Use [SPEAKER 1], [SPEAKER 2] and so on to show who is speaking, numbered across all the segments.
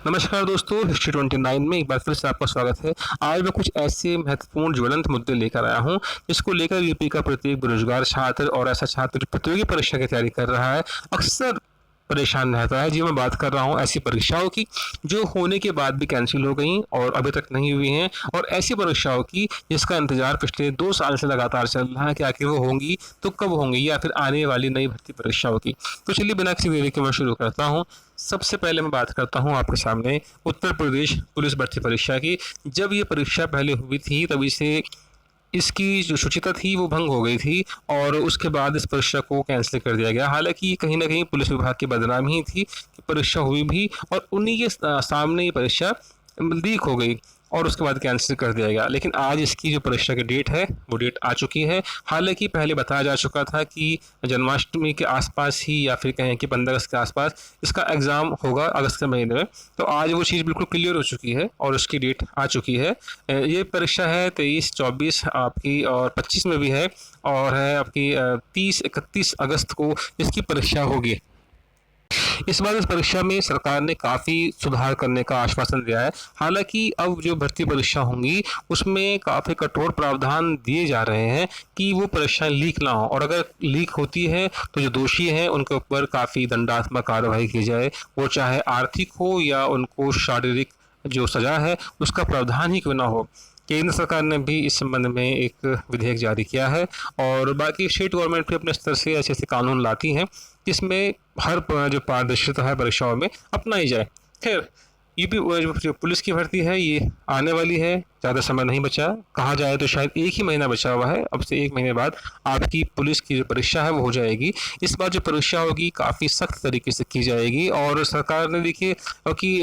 [SPEAKER 1] नमस्कार दोस्तों, हिस्ट्री 29 में एक बार फिर से आपका स्वागत है। आज मैं कुछ ऐसे महत्वपूर्ण ज्वलंत मुद्दे लेकर आया हूँ, जिसको लेकर यूपी का प्रत्येक बेरोजगार छात्र और ऐसा छात्र जो प्रतियोगी परीक्षा की तैयारी कर रहा है, अक्सर परेशान रहता है। जी, मैं बात कर रहा हूँ ऐसी परीक्षाओं की, जो होने के बाद भी कैंसिल हो गई और अभी तक नहीं हुई हैं, और ऐसी परीक्षाओं की जिसका इंतज़ार पिछले 2 साल से लगातार चल रहा है कि आखिर वो होंगी तो कब होंगी, या फिर आने वाली नई भर्ती परीक्षाओं की। तो चलिए बिना किसी देरी के मैं शुरू करता हूँ। सबसे पहले मैं बात करता हूँ आपके सामने उत्तर प्रदेश पुलिस भर्ती परीक्षा की। जब ये परीक्षा पहले हुई थी तभी से इसकी जो शुचिता थी वो भंग हो गई थी, और उसके बाद इस परीक्षा को कैंसिल कर दिया गया। हालांकि कहीं ना कहीं पुलिस विभाग की बदनामी ही थी कि परीक्षा हुई भी और उन्हीं के सामने ये परीक्षा लीक हो गई और उसके बाद कैंसिल कर दिया गया। लेकिन आज इसकी जो परीक्षा की डेट है वो डेट आ चुकी है। हालांकि पहले बताया जा चुका था कि जन्माष्टमी के आसपास ही, या फिर कहें कि 15 अगस्त के आसपास इसका एग्ज़ाम होगा अगस्त के महीने में। तो आज वो चीज़ बिल्कुल क्लियर हो चुकी है और उसकी डेट आ चुकी है। ये परीक्षा है 23, 24 आपकी, और 25 में भी है, और है आपकी 30, 31 अगस्त को इसकी परीक्षा होगी। इस बार इस परीक्षा में सरकार ने काफ़ी सुधार करने का आश्वासन दिया है। हालांकि अब जो भर्ती परीक्षा होंगी उसमें काफ़ी कठोर प्रावधान दिए जा रहे हैं कि वो परीक्षाएं लीक ना हो, और अगर लीक होती है तो जो दोषी हैं उनके ऊपर काफ़ी दंडात्मक कार्रवाई की जाए, वो चाहे आर्थिक हो या उनको शारीरिक जो सज़ा है उसका प्रावधान ही क्यों ना हो। केंद्र सरकार ने भी इस संबंध में एक विधेयक जारी किया है, और बाकी स्टेट गवर्नमेंट भी अपने स्तर से ऐसे ऐसे कानून लाती हैं जिसमें हर जो पारदर्शिता है परीक्षाओं में अपनाई जाए। खैर, यूपी जो पुलिस की भर्ती है ये आने वाली है, ज़्यादा समय नहीं बचा। कहा जाए तो शायद 1 ही महीना बचा हुआ है। अब से 1 महीने बाद आपकी पुलिस की जो परीक्षा है वो हो जाएगी। इस बार जो परीक्षा होगी काफ़ी सख्त तरीके से की जाएगी, और सरकार ने देखिए कि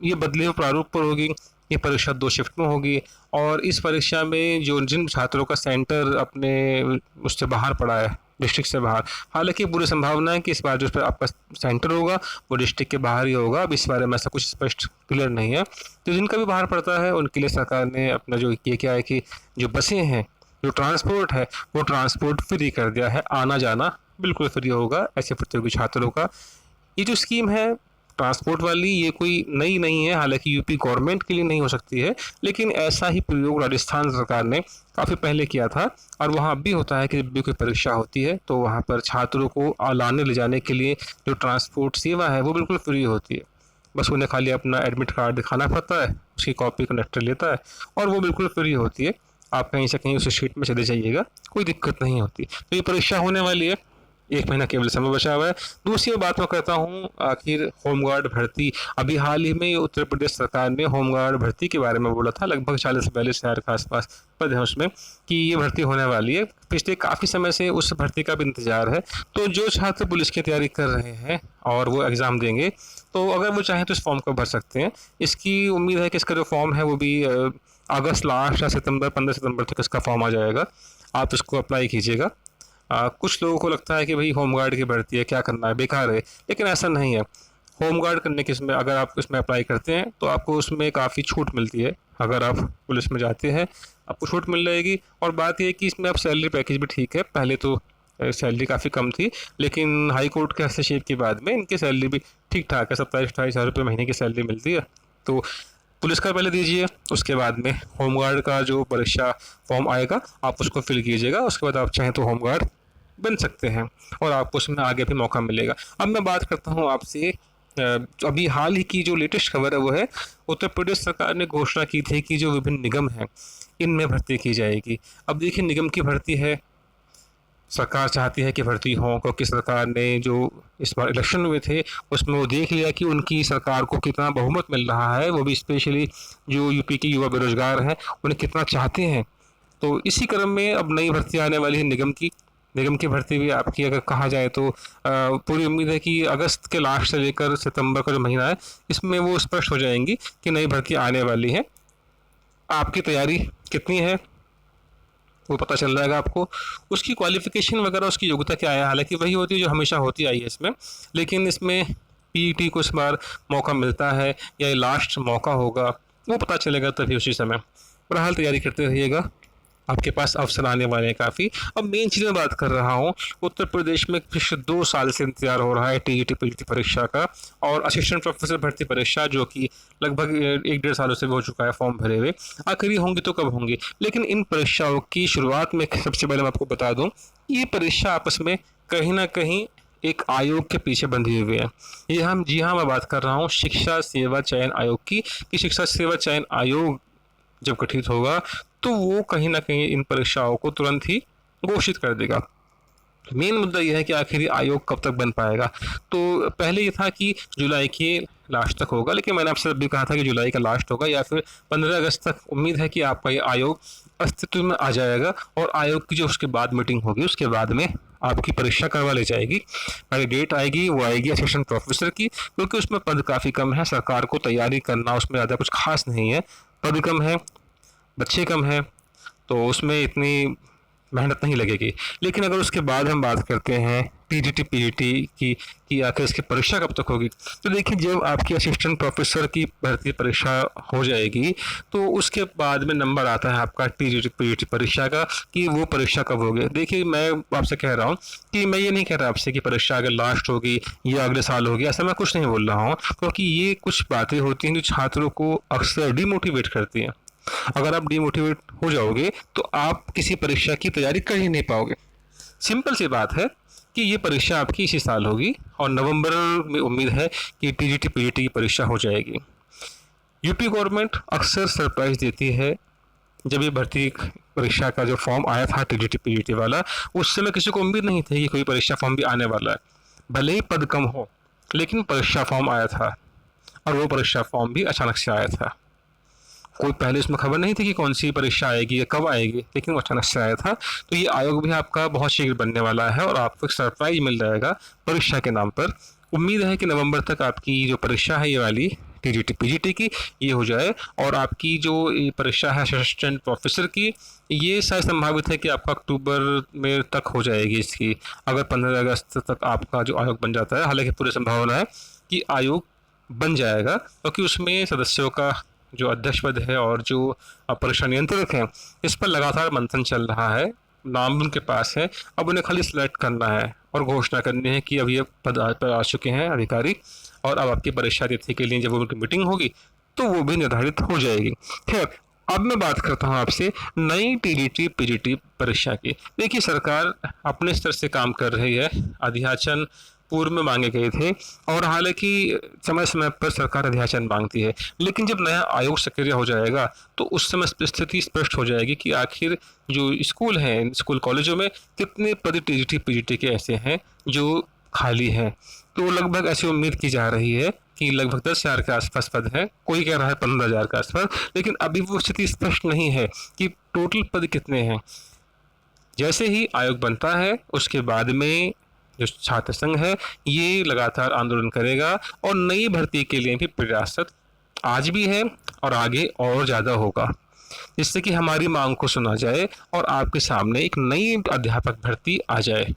[SPEAKER 1] ये बदले हुए प्रारूप पर होगी। ये परीक्षा 2 शिफ्ट में होगी, और इस परीक्षा में जो जिन छात्रों का सेंटर अपने उससे बाहर पड़ा है, डिस्ट्रिक्ट से बाहर, हालांकि पूरी संभावना है कि इस बार जो पर आपका सेंटर होगा वो डिस्ट्रिक्ट के बाहर ही होगा। अब इस बारे में ऐसा कुछ स्पष्ट क्लियर नहीं है। तो जिनका भी बाहर पड़ता है उनके लिए सरकार ने अपना जो ये क्या है कि जो बसें हैं, जो ट्रांसपोर्ट है, वो ट्रांसपोर्ट फ्री कर दिया है। आना जाना बिल्कुल फ्री होगा ऐसे प्रतियोगी छात्रों का। ये जो स्कीम है ट्रांसपोर्ट वाली, ये कोई नई नहीं है। हालांकि यूपी गवर्नमेंट के लिए नहीं हो सकती है, लेकिन ऐसा ही प्रयोग राजस्थान सरकार ने काफ़ी पहले किया था, और वहाँ अब भी होता है कि जब भी कोई परीक्षा होती है तो वहाँ पर छात्रों को लाने ले जाने के लिए जो ट्रांसपोर्ट सेवा है वो बिल्कुल फ्री होती है। बस उन्हें खाली अपना एडमिट कार्ड दिखाना पड़ता है, उसकी कॉपी कंडक्टर लेता है, और वो बिल्कुल फ्री होती है। आप कहीं से कहीं उस शीट में चले जाइएगा, कोई दिक्कत नहीं होती। तो ये परीक्षा होने वाली है, 1 महीना केवल समय बचा हुआ है। दूसरी बात मैं करता हूँ आखिर होमगार्ड भर्ती। अभी हाल ही में उत्तर प्रदेश सरकार ने होमगार्ड भर्ती के बारे में बोला था, लगभग 40-42 हज़ार के आसपास पद है उसमें, कि ये भर्ती होने वाली है। पिछले काफ़ी समय से उस भर्ती का भी इंतजार है। तो जो छात्र पुलिस की तैयारी कर रहे हैं और वो एग्ज़ाम देंगे, तो अगर वो चाहें तो इस फॉर्म को भर सकते हैं। इसकी उम्मीद है कि इसका जो फॉर्म है वो भी अगस्त लास्ट या सितंबर, 15 सितंबर तक इसका फॉर्म आ जाएगा। आप इसको अप्लाई कीजिएगा। कुछ लोगों को लगता है कि भाई होमगार्ड की भर्ती है, क्या करना है, बेकार है, लेकिन ऐसा नहीं है। होमगार्ड करने के इसमें अगर आप इसमें अप्लाई करते हैं तो आपको उसमें काफ़ी छूट मिलती है। अगर आप पुलिस में जाते हैं आपको छूट मिल जाएगी। और बात यह है कि इसमें आप सैलरी पैकेज भी ठीक है। पहले तो सैलरी काफ़ी कम थी, लेकिन हाई कोर्ट के हस्तक्षेप के बाद में इनकी सैलरी भी ठीक ठाक है। 27-28 हज़ार रुपये महीने की सैलरी मिलती है। तो पुलिस का पहले दीजिए, उसके बाद में होमगार्ड का जो परीक्षा फॉर्म आएगा आप उसको फिल कीजिएगा। उसके बाद आप चाहें तो होमगार्ड बन सकते हैं, और आपको उसमें आगे भी मौका मिलेगा। अब मैं बात करता हूँ आपसे अभी हाल ही की जो लेटेस्ट खबर है वो है, उत्तर प्रदेश सरकार ने घोषणा की थी कि जो विभिन्न निगम हैं इनमें भर्ती की जाएगी। अब देखिए, निगम की भर्ती है, सरकार चाहती है कि भर्ती हो, क्योंकि सरकार ने जो इस बार इलेक्शन हुए थे उसमें वो देख लिया कि उनकी सरकार को कितना बहुमत मिल रहा है, वो भी स्पेशली जो यूपी के युवा बेरोजगार हैं उन्हें कितना चाहते हैं। तो इसी क्रम में अब नई भर्ती आने वाली है निगम की। निगम की भर्ती भी आपकी अगर कहा जाए तो पूरी उम्मीद है कि अगस्त के लास्ट से लेकर सितंबर का जो महीना है इसमें वो स्पष्ट हो जाएंगी कि नई भर्ती आने वाली है। आपकी तैयारी कितनी है वो पता चल जाएगा आपको। उसकी क्वालिफिकेशन वगैरह, उसकी योग्यता क्या है, हालांकि वही होती है जो हमेशा होती आई है इसमें, लेकिन इसमें पीईटी को इस बार मौका मिलता है या ये लास्ट मौका होगा वो पता चलेगा तभी उसी समय। बहरहाल तैयारी करते रहिएगा। आपके पास अवसर आने वाले हैं काफ़ी। अब मेन चीज़ मैं बात कर रहा हूँ, उत्तर प्रदेश में पिछले 2 साल से इंतज़ार हो रहा है टीईटी पीजीटी परीक्षा का, और असिस्टेंट प्रोफेसर भर्ती परीक्षा जो कि लगभग 1 डेढ़ सालों से भी हो चुका है फॉर्म भरे हुए। आखिर ये होंगी तो कब होंगी? लेकिन इन परीक्षाओं की शुरुआत में सबसे पहले मैं आपको बता दूँ, ये परीक्षा आपस में कहीं न कहीं एक आयोग के पीछे बंधी हुई है। ये हम जी हाँ, मैं बात कर रहा हूँ शिक्षा सेवा चयन आयोग की, कि शिक्षा सेवा चयन आयोग जब गठित होगा तो वो कहीं न कहीं इन परीक्षाओं को तुरंत ही घोषित कर देगा। मेन मुद्दा ये है कि आखिर ये आयोग कब तक बन पाएगा। तो पहले ये था कि जुलाई के लास्ट तक होगा, लेकिन मैंने आपसे अभी कहा था कि जुलाई का लास्ट होगा या फिर 15 अगस्त तक उम्मीद है कि आपका ये आयोग अस्तित्व में आ जाएगा, और आयोग की जो उसके बाद मीटिंग होगी उसके बाद में आपकी परीक्षा करवा ली जाएगी। पहली डेट आएगी, वो आएगी असिस्टेंट प्रोफेसर की, क्योंकि उसमें पद काफ़ी कम है, सरकार को तैयारी करना उसमें ज़्यादा कुछ खास नहीं है। पद कम है, बच्चे कम हैं, तो उसमें इतनी मेहनत नहीं लगेगी। लेकिन अगर उसके बाद हम बात करते हैं टीजीटी पीजीटी की कि आखिर इसकी परीक्षा कब तक होगी, तो देखिए जब आपकी असिस्टेंट प्रोफेसर की भर्ती परीक्षा हो जाएगी तो उसके बाद में नंबर आता है आपका टीजीटी पीजीटी परीक्षा का कि वो परीक्षा कब होगी। देखिए मैं आपसे कह रहा हूँ कि मैं ये नहीं कह रहा आपसे कि परीक्षा अगर लास्ट होगी या अगले साल होगी, ऐसा मैं कुछ नहीं बोल रहा हूँ, क्योंकि ये कुछ बातें होती हैं जो छात्रों को अक्सर डिमोटिवेट करती हैं। अगर आप डिमोटिवेट हो जाओगे तो आप किसी परीक्षा की तैयारी कर ही नहीं पाओगे। सिंपल सी बात है कि ये परीक्षा आपकी इसी साल होगी, और नवंबर में उम्मीद है कि टीजीटी पीजीटी की परीक्षा हो जाएगी। यूपी गवर्नमेंट अक्सर सरप्राइज देती है। जब ये भर्ती परीक्षा का जो फॉर्म आया था टीजीटी पीजीटी वाला, उस समय किसी को उम्मीद नहीं थी कि कोई परीक्षा फॉर्म भी आने वाला है। भले ही पद कम हो, लेकिन परीक्षा फॉर्म आया था, और वो परीक्षा फॉर्म भी अचानक से आया था। कोई पहले इसमें खबर नहीं थी कि कौन सी परीक्षा आएगी या कब आएगी, लेकिन वो अचानक से आया था। तो ये आयोग भी आपका बहुत शीघ्र बनने वाला है, और आपको एक सरप्राइज मिल जाएगा परीक्षा के नाम पर। उम्मीद है कि नवंबर तक आपकी जो परीक्षा है ये वाली टीजीटी पीजीटी की ये हो जाए, और आपकी जो ये परीक्षा है असिस्टेंट प्रोफेसर की, ये शायद संभावित है कि आपका अक्टूबर में तक हो जाएगी इसकी, अगर 15 अगस्त तक आपका जो आयोग बन जाता है। हालांकि पूरी संभावना है कि आयोग बन जाएगा, क्योंकि उसमें सदस्यों का जो अध्यक्ष पद है और जो परीक्षा नियंत्रक हैं, इस पर लगातार मंथन चल रहा है। नाम उनके पास है, अब उन्हें खाली सिलेक्ट करना है और घोषणा करनी है कि अब ये पद पर आ चुके हैं अधिकारी, और अब आपकी परीक्षा तिथि के लिए जब उनकी मीटिंग होगी तो वो भी निर्धारित हो जाएगी। खैर, अब मैं बात करता हूँ आपसे नई टीजीटी पीजीटी परीक्षा की। देखिए सरकार अपने स्तर से काम कर रही है। अध्याचन पूर्व में मांगे गए थे, और हालांकि समय समय पर सरकार अध्याचन मांगती है, लेकिन जब नया आयोग सक्रिय हो जाएगा तो उस समय स्थिति स्पष्ट हो जाएगी कि आखिर जो स्कूल हैं, स्कूल कॉलेजों में कितने पद टीजीटी पीजीटी के ऐसे हैं जो खाली हैं। तो लगभग ऐसी उम्मीद की जा रही है कि लगभग 10,000 के आसपास पद हैं, कोई कह रहा है 15,000 के आसपास, लेकिन अभी वो स्थिति स्पष्ट नहीं है कि टोटल पद कितने हैं। जैसे ही आयोग बनता है उसके बाद में जो छात्र संघ है ये लगातार आंदोलन करेगा, और नई भर्ती के लिए भी प्रयासरत आज भी है और आगे और ज़्यादा होगा, जिससे कि हमारी मांग को सुना जाए और आपके सामने एक नई अध्यापक भर्ती आ जाए।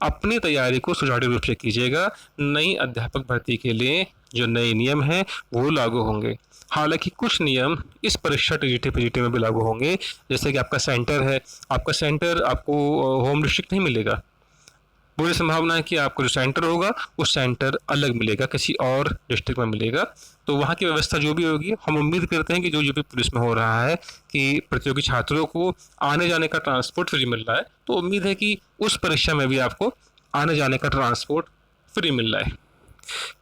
[SPEAKER 1] अपनी तैयारी को सुचारू रूप से कीजिएगा। नई अध्यापक भर्ती के लिए जो नए नियम हैं वो लागू होंगे। हालांकि कुछ नियम इस परीक्षा टीजीटी पीजीटी में भी लागू होंगे, जैसे कि आपका सेंटर है, आपका सेंटर आपको होम डिस्ट्रिक्ट नहीं मिलेगा। पूरी संभावना है कि आपको जो सेंटर होगा वो सेंटर अलग मिलेगा, किसी और डिस्ट्रिक्ट में मिलेगा। तो वहाँ की व्यवस्था जो भी होगी, हम उम्मीद करते हैं कि जो यूपी पुलिस में हो रहा है कि प्रतियोगी छात्रों को आने जाने का ट्रांसपोर्ट फ्री मिल रहा है, तो उम्मीद है कि उस परीक्षा में भी आपको आने जाने का ट्रांसपोर्ट फ्री मिल रहा है।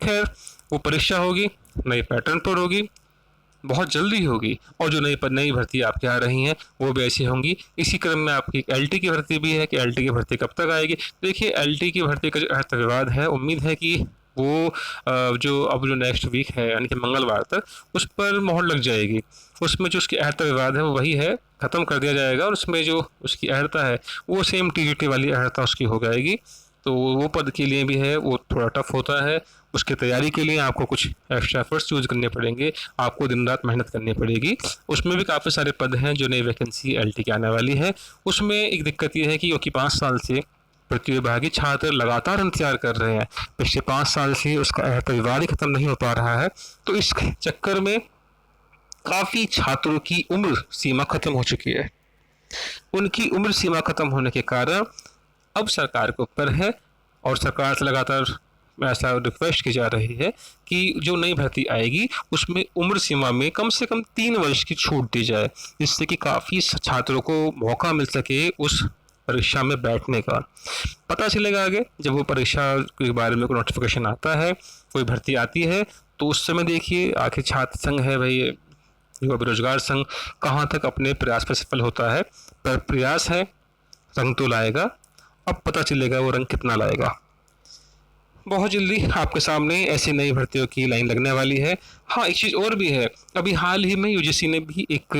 [SPEAKER 1] खैर, वो परीक्षा होगी, नए पैटर्न पर होगी, बहुत जल्दी होगी, और जो नई भर्ती आपके आ रही हैं वो भी ऐसी होंगी। इसी क्रम में आपकी एलटी की भर्ती भी है कि एलटी की भर्ती कब तक आएगी। देखिए एलटी की भर्ती का जो अर्थ विवाद है, उम्मीद है कि वो जो नेक्स्ट वीक है यानी कि मंगलवार तक उस पर मोहर लग जाएगी। उसमें जो उसकी अहर्ता विवाद है वो वही है, ख़त्म कर दिया जाएगा, और उसमें जो उसकी अहर्ता है वो सेम टीजीटी वाली अहर्ता उसकी हो जाएगी। तो वो पद के लिए भी है वो थोड़ा टफ होता है। उसकी तैयारी के लिए आपको कुछ एक्स्ट्रा एफर्ट्स यूज़ करने पड़ेंगे, आपको दिन रात मेहनत करनी पड़ेगी। उसमें भी काफ़ी सारे पद हैं जो नई वैकेंसी एलटी की आने वाली है। उसमें एक दिक्कत ये है कि क्योंकि 5 साल से प्रतिभागी छात्र लगातार इंतजार कर रहे हैं, पिछले 5 साल से उसका विवाद ही खत्म नहीं हो पा रहा है, तो इस चक्कर में काफ़ी छात्रों की उम्र सीमा खत्म हो चुकी है। उनकी उम्र सीमा खत्म होने के कारण अब सरकार के ऊपर है और सरकार से लगातार ऐसा रिक्वेस्ट की जा रही है कि जो नई भर्ती आएगी उसमें उम्र सीमा में कम से कम 3 वर्ष की छूट दी जाए, जिससे कि काफ़ी छात्रों को मौका मिल सके उस परीक्षा में बैठने का। पता चलेगा आगे जब वो परीक्षा के बारे में कोई नोटिफिकेशन आता है, कोई भर्ती आती है, तो उस समय देखिए आखिर छात्र संघ है भाई, युवा बेरोजगार संघ कहाँ तक अपने प्रयास पर सफल होता है। पर प्रयास है, रंग तो लाएगा। अब पता चलेगा वो रंग कितना लाएगा। बहुत जल्दी आपके सामने ऐसी नई भर्तियों की लाइन लगने वाली है। हाँ, एक चीज़ और भी है, अभी हाल ही में यूजीसी ने भी एक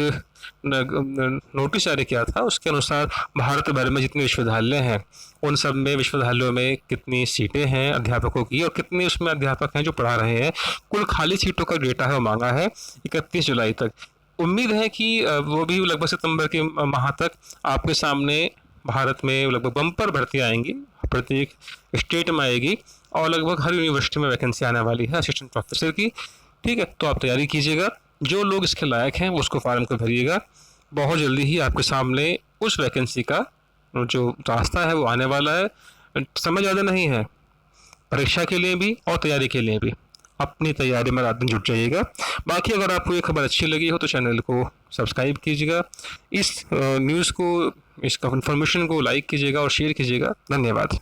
[SPEAKER 1] नोटिस जारी किया था। उसके अनुसार भारत भर में जितने विश्वविद्यालय हैं उन सब में विश्वविद्यालयों में कितनी सीटें हैं अध्यापकों की और कितने उसमें अध्यापक हैं जो पढ़ा रहे हैं, कुल खाली सीटों का डेटा है वो मांगा है 31 जुलाई तक। उम्मीद है कि वो भी लगभग सितंबर के माह तक आपके सामने भारत में लगभग बम्पर भर्तियाँ आएंगी, प्रत्येक स्टेट में आएगी और लगभग हर यूनिवर्सिटी में वैकेंसी आने वाली है असिस्टेंट प्रोफेसर की। ठीक है, तो आप तैयारी कीजिएगा, जो लोग इसके लायक हैं उसको फार्म को भरिएगा। बहुत जल्दी ही आपके सामने उस वैकेंसी का जो रास्ता है वो आने वाला है। समय ज़्यादा नहीं है, परीक्षा के लिए भी और तैयारी के लिए भी अपनी तैयारी में रात दिन जुट जाइएगा। बाकी अगर आपको ये खबर अच्छी लगी हो तो चैनल को सब्सक्राइब कीजिएगा, इस न्यूज़ को, इस इन्फॉर्मेशन को लाइक कीजिएगा और शेयर कीजिएगा। धन्यवाद।